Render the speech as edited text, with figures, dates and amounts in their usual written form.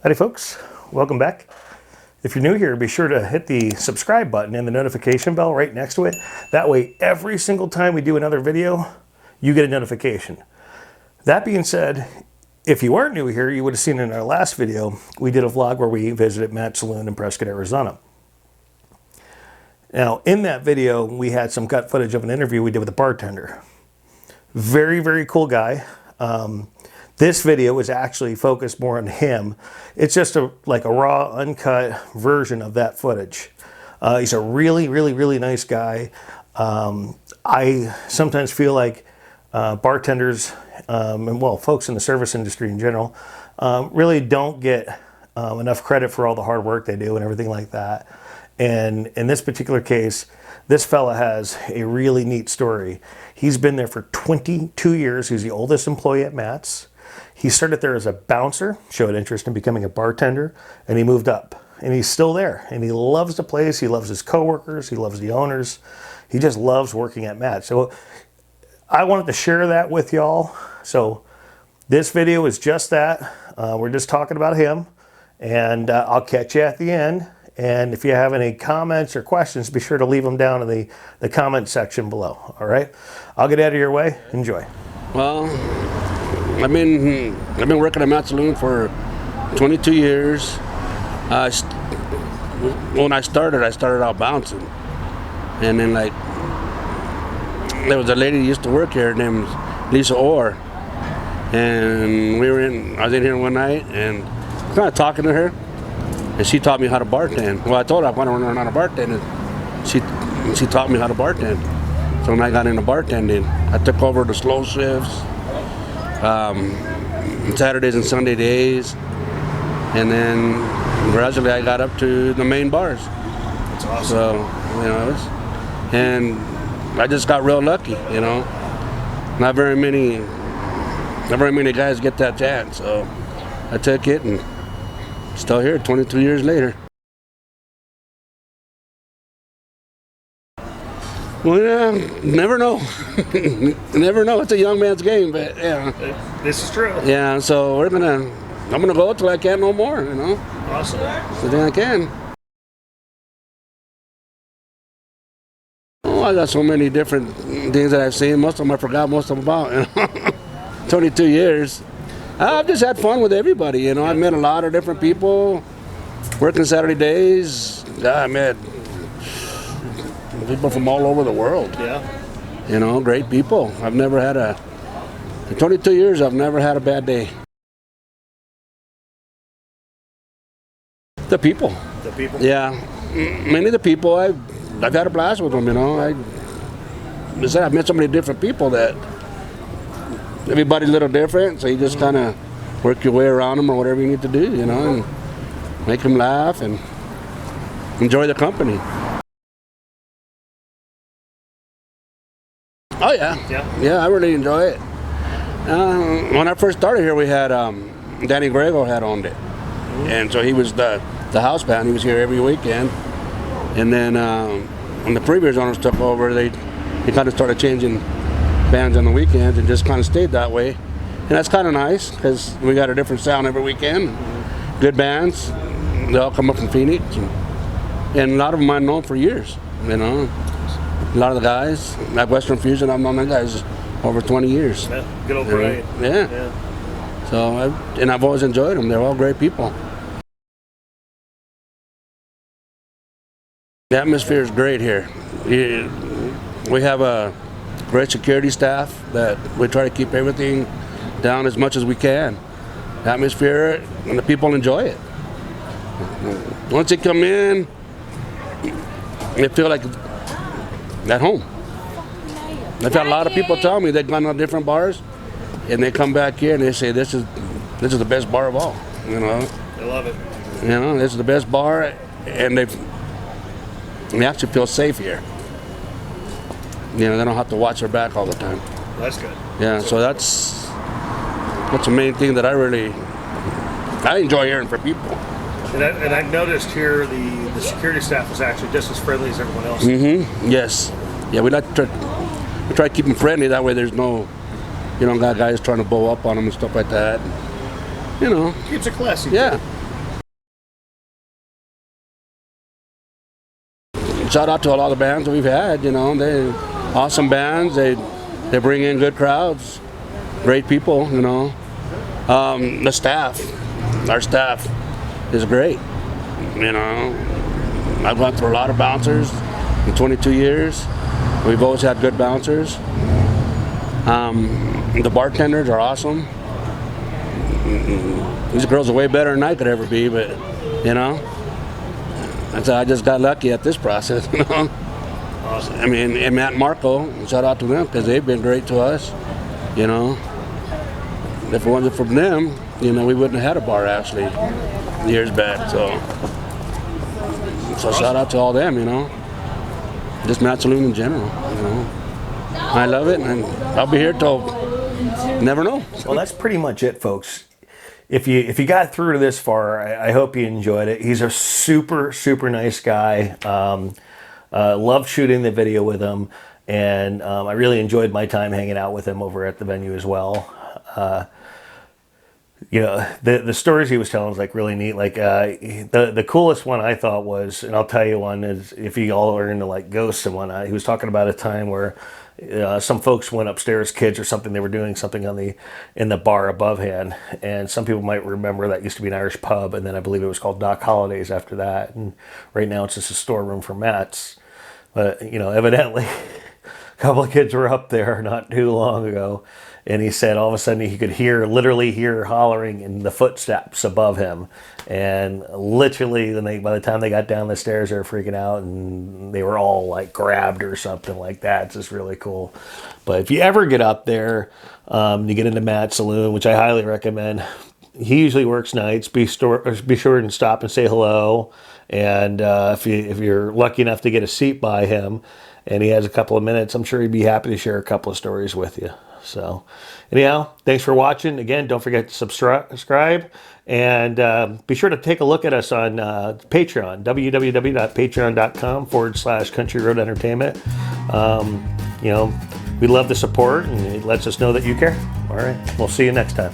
Howdy folks, welcome back. If you're new here, be sure to hit the subscribe button and the notification bell right next to it. That way, every single time we do another video, you get a notification. That being said, if you aren't new here, you would have seen in our last video, we did a vlog where we visited Matts Saloon in Prescott, Arizona. Now, in that video, we had some cut footage of an interview we did with a bartender. Very, very cool guy. This video is actually focused more on him. It's just like a raw, uncut version of that footage. He's a really, really, really nice guy. I sometimes feel like bartenders, and well, folks in the service industry in general, really don't get enough credit for all the hard work they do and everything like that. And in this particular case, this fella has a really neat story. He's been there for 22 years. He's the oldest employee at Matts. He started there as a bouncer, showed interest in becoming a bartender, and he moved up. And he's still there. And he loves the place. He loves his coworkers. He loves the owners. He just loves working at Matts. So I wanted to share that with y'all. So this video is just that. We're just talking about him. And I'll catch you at the end. And if you have any comments or questions, be sure to leave them down in the comment section below. All right? I'll get out of your way. Enjoy. Well, I've been working at Matts Saloon for 22 years. When I started out bouncing, and then there was a lady who used to work here named Lisa Orr, and I was in here one night and kind of talking to her, and she taught me how to bartend. Well, I told her I want to learn how to bartend, and she taught me how to bartend. So when I got into bartending, I took over the slow shifts, Saturdays and Sunday days, and then gradually I got up to the main bars. That's awesome. So, and I just got real lucky, Not very many guys get that chance, so I took it and still here 22 years later. Well, yeah, never know. Never know. It's a young man's game, but yeah. This is true. Yeah, so I'm gonna go till I can't no more, Awesome. So then I can. Oh, I got so many different things that I've seen. Most of them I forgot most of them about. 22 years. I've just had fun with everybody, I've met a lot of different people. Working Saturday days, I met people from all over the world. Yeah. Great people. I've never had in 22 years, I've never had a bad day. The people. The people? Yeah. Many of the people, I've had a blast with them, I've met so many different people that everybody's a little different, so you just kind of work your way around them or whatever you need to do, and make them laugh and enjoy the company. Oh yeah. Yeah, I really enjoy it. When I first started here, we had Danny Grego had owned it, and so he was the house band. He was here every weekend, and then when the previous owners took over, they kind of started changing bands on the weekends and just kind of stayed that way, and that's kind of nice because we got a different sound every weekend. Good bands, they all come up from Phoenix, and a lot of them I've known for years. A lot of the guys, like Western Fusion, I've known them guys over 20 years. Yeah, good old parade. Yeah. So, I've always enjoyed them. They're all great people. The atmosphere is great here. We have a great security staff that we try to keep everything down as much as we can. The atmosphere and the people enjoy it. Once they come in, they feel like at home. I've had a lot of people tell me they've gone to different bars and they come back here and they say this is the best bar of all. They love it. This is the best bar, and they actually feel safe here. They don't have to watch their back all the time. That's good. Yeah, so that's the main thing that I enjoy hearing from people. And I've noticed here the security staff is actually just as friendly as everyone else. Mm-hmm. Yes. Yeah, we try to keep them friendly. That way, there's no, got guys trying to bow up on them and stuff like that. Keeps it classy. Yeah. shout out to all the bands that we've had. You know, they awesome bands. They bring in good crowds, great people. You know, the staff, our staff is great. You know, I've gone through a lot of bouncers in 22 years. We've always had good bouncers. The bartenders are awesome. These girls are way better than I could ever be, but you know, I just got lucky at this process. You know, awesome. I mean, and Matt and Marco, shout out to them because they've been great to us. You know, if it wasn't from them, you know, we wouldn't have had a bar actually years back. So shout out to all them. You know, just Matts Saloon in general. You know, I love it, and I'll be here till never know. Well, that's pretty much it, folks. If you got through to this far, I hope you enjoyed it. He's a super nice guy. Loved shooting the video with him, and I really enjoyed my time hanging out with him over at the venue as well. You know, the stories he was telling was like really neat. Like the coolest one I thought was, and I'll tell you one, is if you all are into like ghosts and whatnot. He was talking about a time where some folks went upstairs, kids or something. They were doing something in the bar above hand, and some people might remember that used to be an Irish pub, and then I believe it was called Doc Holliday's after that. And right now it's just a storeroom for Matt's. But you know, evidently, a couple of kids were up there not too long ago. And he said all of a sudden he could literally hear hollering in the footsteps above him. And literally, by the time they got down the stairs, they were freaking out, and they were all like grabbed or something like that. It's just really cool. But if you ever get up there, you get into Matts Saloon, which I highly recommend. He usually works nights. Be sure and stop and say hello. And if you're lucky enough to get a seat by him, and he has a couple of minutes, I'm sure he'd be happy to share a couple of stories with you. So anyhow, thanks for watching. Again, don't forget to subscribe, and be sure to take a look at us on Patreon, www.patreon.com/Country Road Entertainment. You know, we love the support, and it lets us know that you care. All right, we'll see you next time.